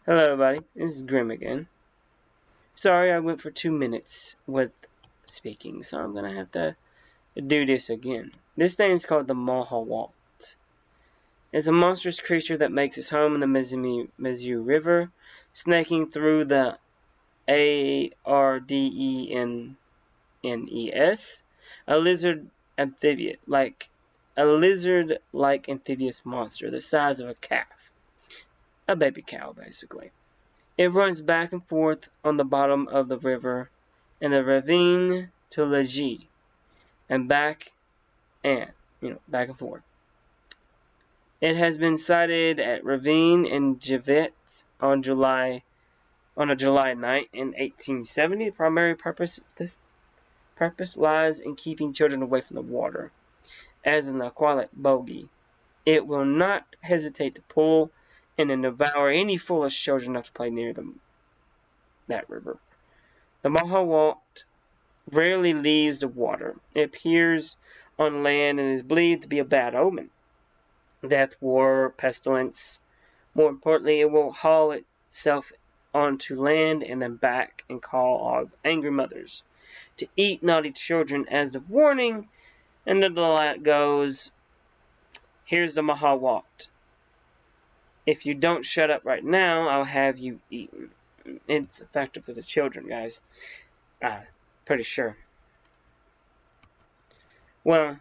Hello everybody, this is Grim again. Sorry I went for 2 minutes with speaking, so I'm gonna have to do this again. This thing is called the Mahwot. It's a monstrous creature that makes its home in the Mizzou River, snaking through the Ardennes, a lizard-like amphibious monster the size of a calf. A baby cow, basically. It runs back and forth on the bottom of the river in the ravine to Legy and back and forth. It has been sighted at Ravine in Givet on a July night in 1870. The primary purpose lies in keeping children away from the water. As an aquatic bogey, it will not hesitate to pull in and devour any foolish children enough to play near that river. The Mahwot rarely leaves the water. It appears on land and is believed to be a bad omen. Death, war, pestilence. More importantly, it will haul itself onto land and then back and call of angry mothers to eat naughty children as a warning. And then the line goes, here's the Mahwot. If you don't shut up right now, I'll have you eaten. It's effective for the children, guys. Pretty sure. Well,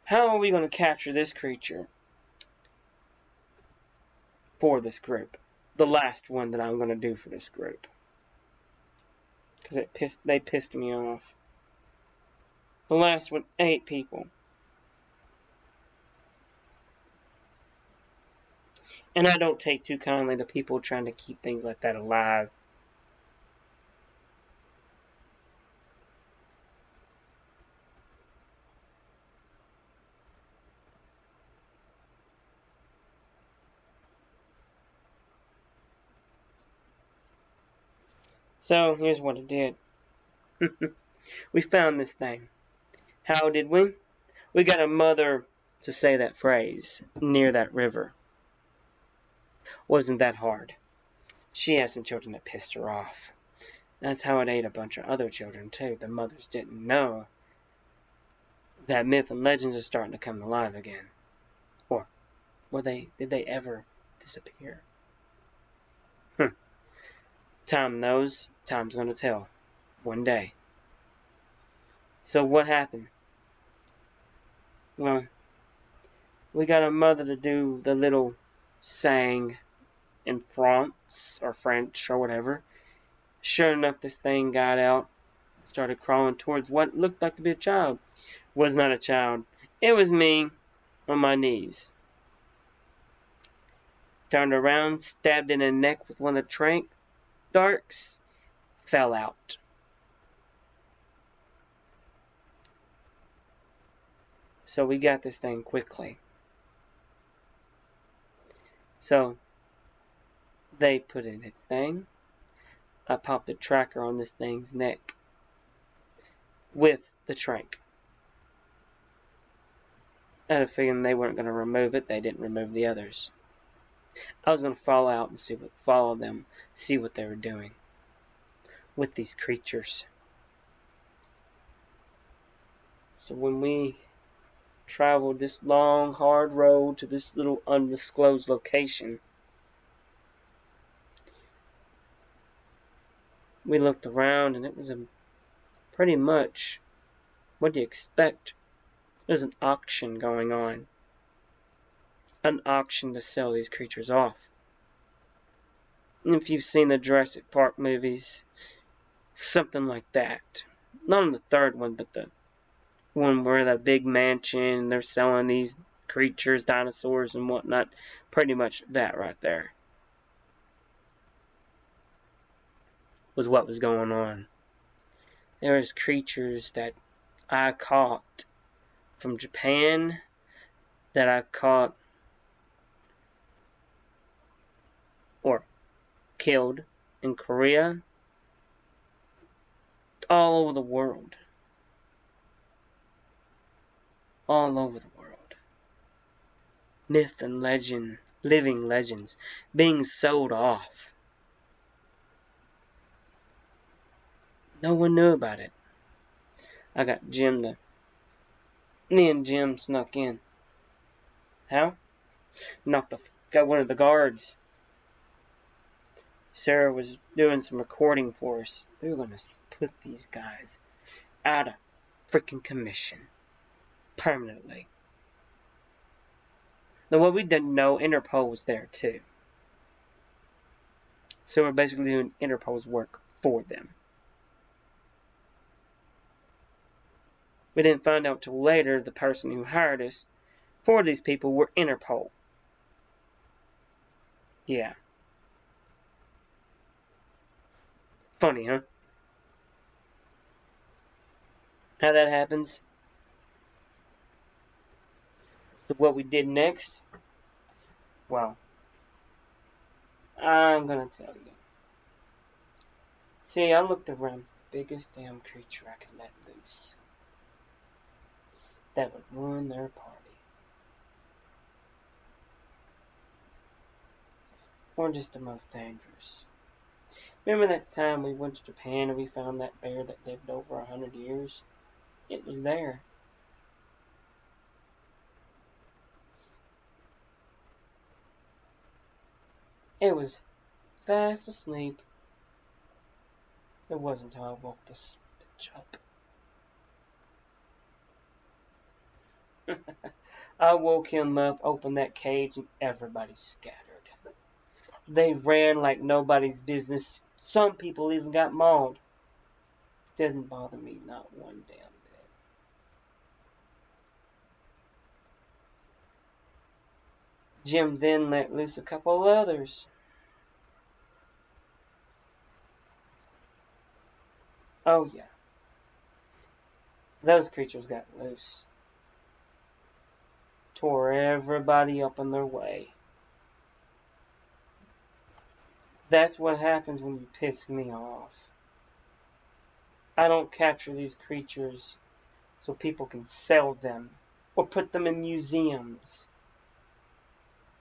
how are we going to capture this creature for this group? The last one that I'm going to do for this group. Because they pissed me off. The last one, 8 people. And I don't take too kindly to people trying to keep things like that alive. So, here's what I did. We found this thing. How did we? We got a mother to say that phrase, near that river. Wasn't that hard. She had some children that pissed her off. That's how it ate a bunch of other children, too. The mothers didn't know that myth and legends are starting to come alive again. Or, did they ever disappear? Time knows, time's gonna tell. One day. So what happened? Well, we got a mother to do the little sang in France, or French, or whatever. Sure enough, this thing got out, started crawling towards what looked like to be a child. Was not a child. It was me, on my knees. Turned around, stabbed in the neck with one of the trank darks, fell out. So we got this thing quickly. So they put in its thing. I popped the tracker on this thing's neck with the trank. I had a feeling they weren't going to remove it. They didn't remove the others. I was going to follow them, see what they were doing with these creatures. So when we traveled this long, hard road to this little undisclosed location, we looked around and it was pretty much what do you expect? There's an auction going on. An auction to sell these creatures off. And if you've seen the Jurassic Park movies, something like that. Not on the third one, but the one where the big mansion, they're selling these creatures, dinosaurs and whatnot. Pretty much that right there was what was going on. There was creatures that I caught from Japan, that I caught or killed in Korea, all over the world. All over the world. Myth and legend living legends, being sold off. No one knew about it. I got Jim to... Me and Jim snuck in. How? Got one of the guards. Sarah was doing some recording for us. We were going to put these guys out of freaking commission. Permanently. Now, what we didn't know, Interpol was there too. So we're basically doing Interpol's work for them. We didn't find out till later the person who hired us for these people were Interpol. Yeah. Funny, huh? How that happens. So what we did next, well, I'm gonna tell you. See, I looked around the biggest damn creature I could let loose that would ruin their party. Or just the most dangerous. Remember that time we went to Japan and we found that bear that lived over 100 years? It was there. It was fast asleep. It wasn't until I woke this bitch up. I woke him up, opened that cage, and everybody scattered. They ran like nobody's business. Some people even got mauled. Didn't bother me not one damn bit. Jim then let loose a couple of others. Oh yeah. Those creatures got loose. Tore everybody up on their way. That's what happens when you piss me off. I don't capture these creatures so people can sell them or put them in museums.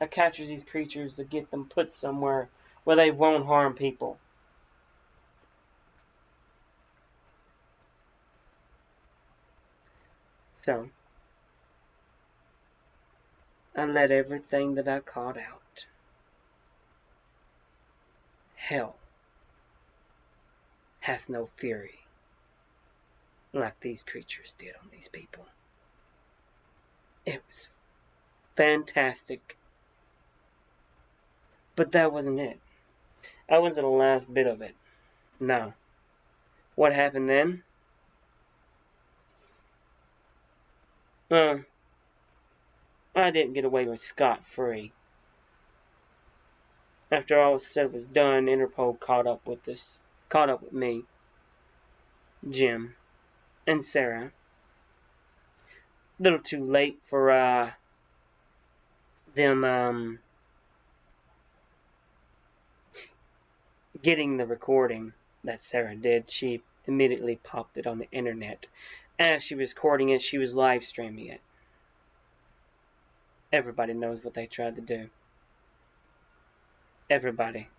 I capture these creatures to get them put somewhere where they won't harm people. So, I let everything that I caught out. Hell hath no fury like these creatures did on these people. It was fantastic. But that wasn't it. That wasn't the last bit of it. No. What happened then? Well, I didn't get away with scot-free. After all was said was done, Interpol caught up with me, Jim, and Sarah. A little too late for them getting the recording that Sarah did. She immediately popped it on the internet. As she was recording it, she was live streaming it. Everybody knows what they tried to do. Everybody.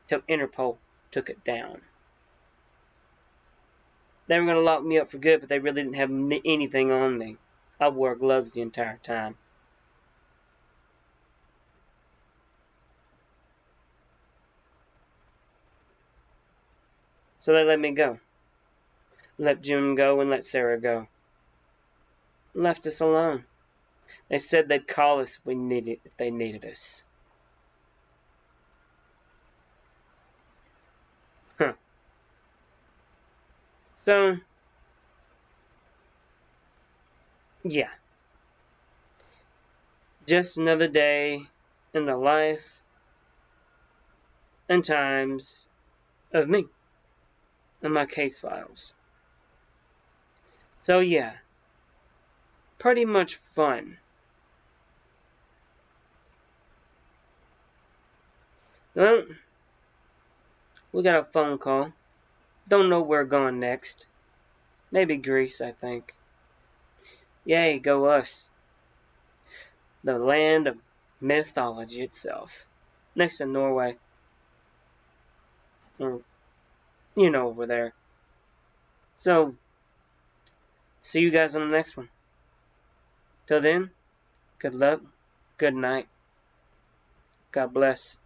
Till Interpol took it down. They were going to lock me up for good, but they really didn't have anything on me. I wore gloves the entire time. So they let me go. Let Jim go and let Sarah go. Left us alone. They said they'd call us if they needed us. Huh. So, yeah. Just another day in the life and times of me and my case files. So yeah, pretty much fun. Well, we got a phone call. Don't know where we're going next. Maybe Greece, I think. Yay, go us. The land of mythology itself. Next to Norway. Or, over there. So, see you guys on the next one. Till then, good luck, good night, God bless.